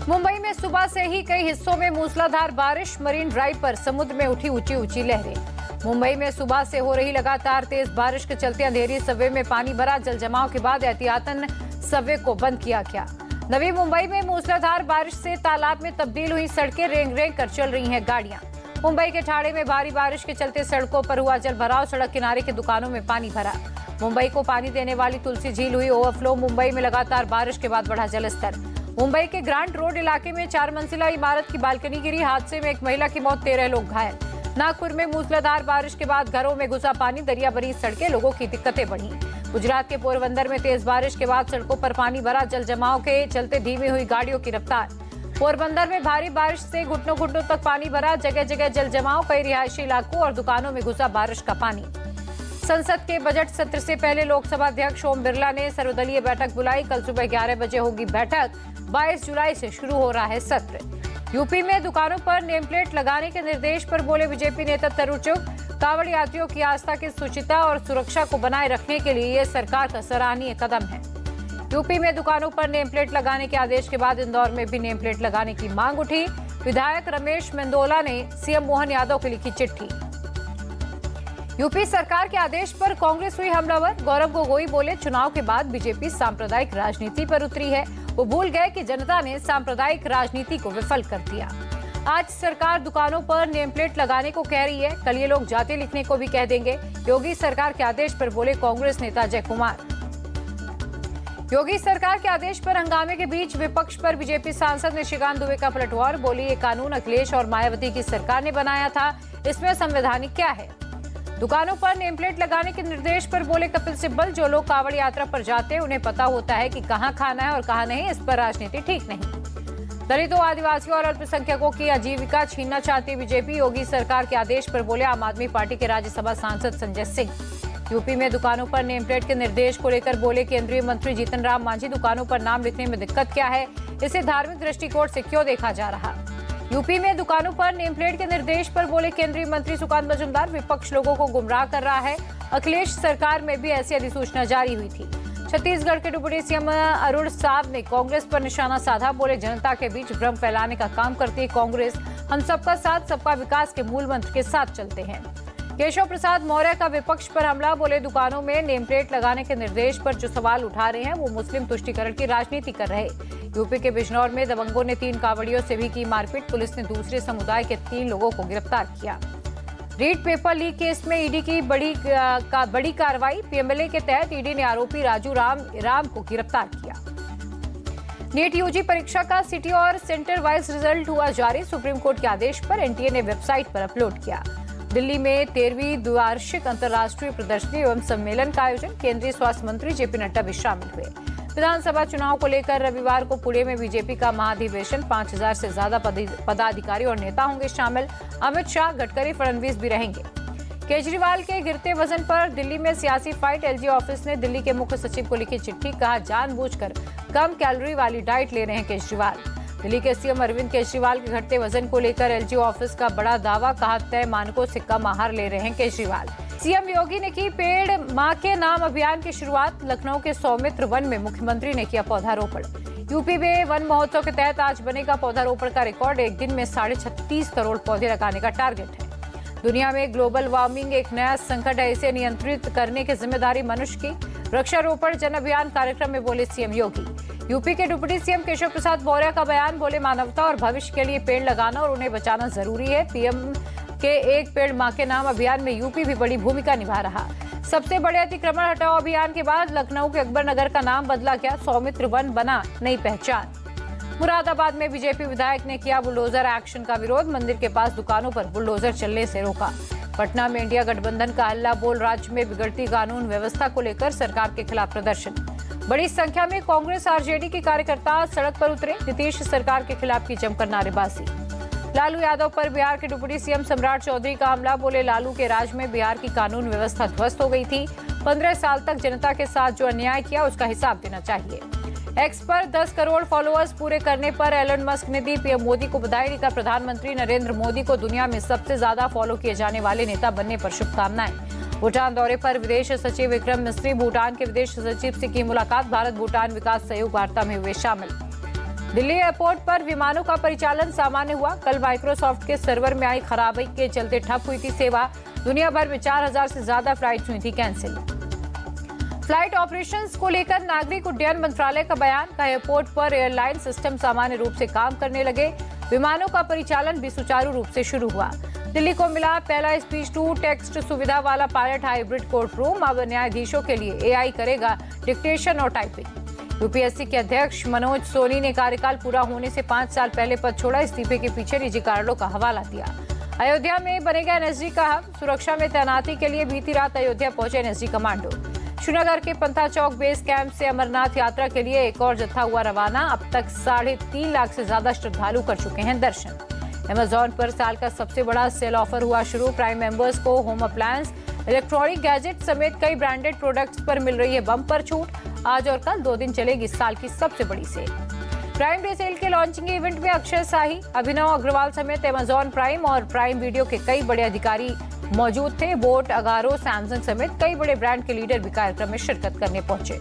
मुंबई में सुबह से ही कई हिस्सों में मूसलाधार बारिश, मरीन ड्राइव पर समुद्र में उठी ऊंची ऊंची लहरें। मुंबई में सुबह से हो रही लगातार तेज बारिश के चलते अंधेरी सबवे में पानी भरा। जल जमाव के बाद एहतियातन सबवे को बंद किया गया। नवी मुंबई में मूसलाधार बारिश से तालाब में तब्दील हुई सड़कें, रेंग रेंग कर चल रही हैं गाड़ियां। मुंबई के ठाणे में भारी बारिश के चलते सड़कों पर हुआ जल भराव, सड़क किनारे की दुकानों में पानी भरा। मुंबई को पानी देने वाली तुलसी झील हुई ओवरफ्लो। मुंबई में लगातार बारिश के बाद बढ़ा जलस्तर। मुंबई के ग्रांट रोड इलाके में 4 मंजिला इमारत की बालकनी गिरी। हादसे में एक महिला की मौत, 13 लोग घायल। नागपुर में मूसलाधार बारिश के बाद घरों में घुसा पानी, दरिया भरी सड़कें, लोगों की दिक्कतें बढ़ी। गुजरात के पोरबंदर में तेज बारिश के बाद सड़कों पर पानी भरा। जल जमाव के चलते धीमी हुई गाड़ियों की रफ्तार। पोरबंदर में भारी बारिश से घुटनों घुटनों तक पानी भरा। जगह जगह जल जमाव, कई रिहायशी इलाकों और दुकानों में घुसा बारिश का पानी। संसद के बजट सत्र से पहले लोकसभा अध्यक्ष ओम बिरला ने सर्वदलीय बैठक बुलाई। कल सुबह 11 बजे होगी बैठक। 22 जुलाई से शुरू हो रहा है सत्र। यूपी में दुकानों पर नेम प्लेट लगाने के निर्देश पर बोले बीजेपी नेता तरुण चुग। कांवड़ यात्रियों की आस्था की शुचिता और सुरक्षा को बनाए रखने के लिए यह सरकार का सराहनीय कदम है। यूपी में दुकानों पर नेम प्लेट लगाने के आदेश के बाद इंदौर में भी नेम प्लेट लगाने की मांग उठी। विधायक रमेश मेंदोला ने सीएम मोहन यादव को लिखी चिट्ठी। यूपी सरकार के आदेश पर कांग्रेस हुई हमलावर। गौरव गोगोई बोले, चुनाव के बाद बीजेपी सांप्रदायिक राजनीति पर उतरी है। वो भूल गए कि जनता ने सांप्रदायिक राजनीति को विफल कर दिया। आज सरकार दुकानों पर नेम प्लेट लगाने को कह रही है, कल ये लोग जाति लिखने को भी कह देंगे। योगी सरकार के आदेश पर बोले कांग्रेस नेता अजय कुमार। योगी सरकार के आदेश पर हंगामे के बीच विपक्ष पर बीजेपी सांसद निशिकांत दुबे का पलटवार। बोली, ये कानून अखिलेश और मायावती की सरकार ने बनाया था, इसमें संवैधानिक क्या है। दुकानों पर नेम प्लेट लगाने के निर्देश पर बोले कपिल सिब्बल, जो लोग कांवड़ यात्रा पर जाते हैं उन्हें पता होता है कि कहां खाना है और कहां नहीं। इस पर राजनीति ठीक नहीं। दलितों, आदिवासियों और अल्पसंख्यकों की आजीविका छीनना चाहती है बीजेपी। योगी सरकार के आदेश पर बोले आम आदमी पार्टी के राज्यसभा सांसद संजय सिंह। यूपी में दुकानों पर नेम प्लेट के निर्देश को लेकर बोले केंद्रीय मंत्री जीतन राम मांझी, दुकानों पर नाम लिखने में दिक्कत क्या है, इसे धार्मिक दृष्टिकोण से क्यों देखा जा रहा। यूपी में दुकानों पर नेम प्लेट के निर्देश पर बोले केंद्रीय मंत्री सुकांत मजूमदार, विपक्ष लोगों को गुमराह कर रहा है। अखिलेश सरकार में भी ऐसी अधिसूचना जारी हुई थी। छत्तीसगढ़ के डिप्टी सीएम अरुण साव ने कांग्रेस पर निशाना साधा। बोले, जनता के बीच भ्रम फैलाने का काम करती है कांग्रेस। हम सबका साथ सबका विकास के मूल मंत्र के साथ चलते हैं। केशव प्रसाद मौर्य का विपक्ष पर हमला। बोले, दुकानों में नेम प्लेट लगाने के निर्देश पर जो सवाल उठा रहे हैं वो मुस्लिम तुष्टीकरण की राजनीति कर रहे। यूपी के बिजनौर में दबंगों ने 3 कांवड़ियों से भी की मारपीट। पुलिस ने दूसरे समुदाय के 3 लोगों को गिरफ्तार किया। रीट पेपर लीक केस में ईडी की बड़ी कार्रवाई। पीएमएलए के तहत ईडी ने आरोपी राजू राम को गिरफ्तार किया। नीट यूजी परीक्षा का सिटी और सेंटर वाइज रिजल्ट हुआ जारी। सुप्रीम कोर्ट के आदेश पर एनटीए ने वेबसाइट पर अपलोड किया। दिल्ली में 13वीं द्विवार्षिक अंतर्राष्ट्रीय प्रदर्शनी एवं सम्मेलन का आयोजन। केंद्रीय स्वास्थ्य मंत्री जेपी नड्डा भी शामिल हुए। विधानसभा चुनाव को लेकर रविवार को पुणे में बीजेपी का महाधिवेशन। 5000 से ज्यादा पदाधिकारी और नेता होंगे शामिल। अमित शाह, गडकरी, फडणवीस भी रहेंगे। केजरीवाल के गिरते वजन पर दिल्ली में सियासी फाइट। एलजी ऑफिस ने दिल्ली के मुख्य सचिव को लिखी चिट्ठी। कहा, जानबूझकर कम कैलोरी वाली डाइट ले रहे हैं केजरीवाल। दिल्ली के सीएम अरविंद केजरीवाल के घटते वजन को लेकर एलजी ऑफिस का बड़ा दावा। कहा, तय मानकों से कम आहार ले रहे हैं केजरीवाल। सीएम योगी ने की पेड़ मां के नाम अभियान की शुरुआत। लखनऊ के सौमित्र वन में मुख्यमंत्री ने किया पौधारोपण। यूपी में वन महोत्सव के तहत आज बनेगा पौधारोपण का रिकॉर्ड। एक दिन में 36.5 करोड़ पौधे लगाने का टारगेट है। दुनिया में ग्लोबल वार्मिंग एक नया संकट है, इसे नियंत्रित करने की जिम्मेदारी मनुष्य की। वृक्षारोपण जन अभियान कार्यक्रम में बोले सीएम योगी। यूपी के डिप्टी सीएम केशव प्रसाद मौर्य का बयान। बोले, मानवता और भविष्य के लिए पेड़ लगाना और उन्हें बचाना जरूरी है। पीएम के एक पेड़ मां के नाम अभियान में यूपी भी बड़ी भूमिका निभा रहा। सबसे बड़े अतिक्रमण हटाओ अभियान के बाद लखनऊ के अकबर नगर का नाम बदला गया। सौमित्र वन बना नई पहचान। मुरादाबाद में बीजेपी विधायक ने किया बुलडोजर एक्शन का विरोध। मंदिर के पास दुकानों पर बुलडोजर चलने से रोका। पटना में इंडिया गठबंधन का हल्ला बोल। राज्य में बिगड़ती कानून व्यवस्था को लेकर सरकार के खिलाफ प्रदर्शन। बड़ी संख्या में कांग्रेस आरजेडी के कार्यकर्ता सड़क पर उतरे। नीतीश सरकार के खिलाफ की जमकर नारेबाजी। लालू यादव पर बिहार के डिप्टी सीएम सम्राट चौधरी का हमला। बोले, लालू के राज में बिहार की कानून व्यवस्था ध्वस्त हो गई थी। 15 साल तक जनता के साथ जो अन्याय किया उसका हिसाब देना चाहिए। एक्स पर 10 करोड़ फॉलोअर्स पूरे करने पर एलन मस्क ने दी पीएम मोदी को बधाई। लिखा, प्रधानमंत्री नरेंद्र मोदी को दुनिया में सबसे ज्यादा फॉलो किए जाने वाले नेता बनने पर शुभकामनाएं। भूटान दौरे पर विदेश सचिव विक्रम मिस्री। भूटान के विदेश सचिव से की मुलाकात। भारत भूटान विकास सहयोग वार्ता में हुए शामिल। दिल्ली एयरपोर्ट पर विमानों का परिचालन सामान्य हुआ। कल माइक्रोसॉफ्ट के सर्वर में आई खराबी के चलते ठप हुई थी सेवा। दुनिया भर में 4000 से ज्यादा फ्लाइट्स हुई थी कैंसिल। फ्लाइट ऑपरेशंस को लेकर नागरिक उड्डयन मंत्रालय का बयान। का एयरपोर्ट पर एयरलाइन सिस्टम सामान्य रूप से काम करने लगे। विमानों का परिचालन भी सुचारू रूप से शुरू हुआ। दिल्ली को मिला पहला स्पीच टू टेक्स्ट सुविधा वाला पायलट हाइब्रिड कोर्ट रूम। अब न्यायाधीशों के लिए एआई करेगा डिक्टेशन और टाइपिंग। यूपीएससी के अध्यक्ष मनोज सोनी ने कार्यकाल पूरा होने से 5 साल पहले पद छोड़ा। इस्तीफे के पीछे निजी कारणों का हवाला दिया। अयोध्या में बनेगा एनएसजी का हब। सुरक्षा में तैनाती के लिए बीती रात अयोध्या पहुंचे एनएसजी कमांडो। श्रीनगर के पंथा चौक बेस कैंप से अमरनाथ यात्रा के लिए एक और जत्था हुआ रवाना। अब तक 3.5 लाख से ज्यादा श्रद्धालु कर चुके हैं दर्शन। अमेजॉन पर साल का सबसे बड़ा सेल ऑफर हुआ शुरू। प्राइम मेंबर्स को होम अप्लायंस, इलेक्ट्रॉनिक गैजेट समेत कई ब्रांडेड प्रोडक्ट्स पर मिल रही है बम्पर छूट। आज और कल 2 दिन चलेगी इस साल की सबसे बड़ी सेल। प्राइम डे सेल के लॉन्चिंग इवेंट में अक्षय शाही, अभिनव अग्रवाल समेत अमेजॉन प्राइम और प्राइम वीडियो के कई बड़े अधिकारी मौजूद थे। बोट, अगारो, सैमसंग समेत कई बड़े ब्रांड के लीडर भी कार्यक्रम में शिरकत करने पहुंचे।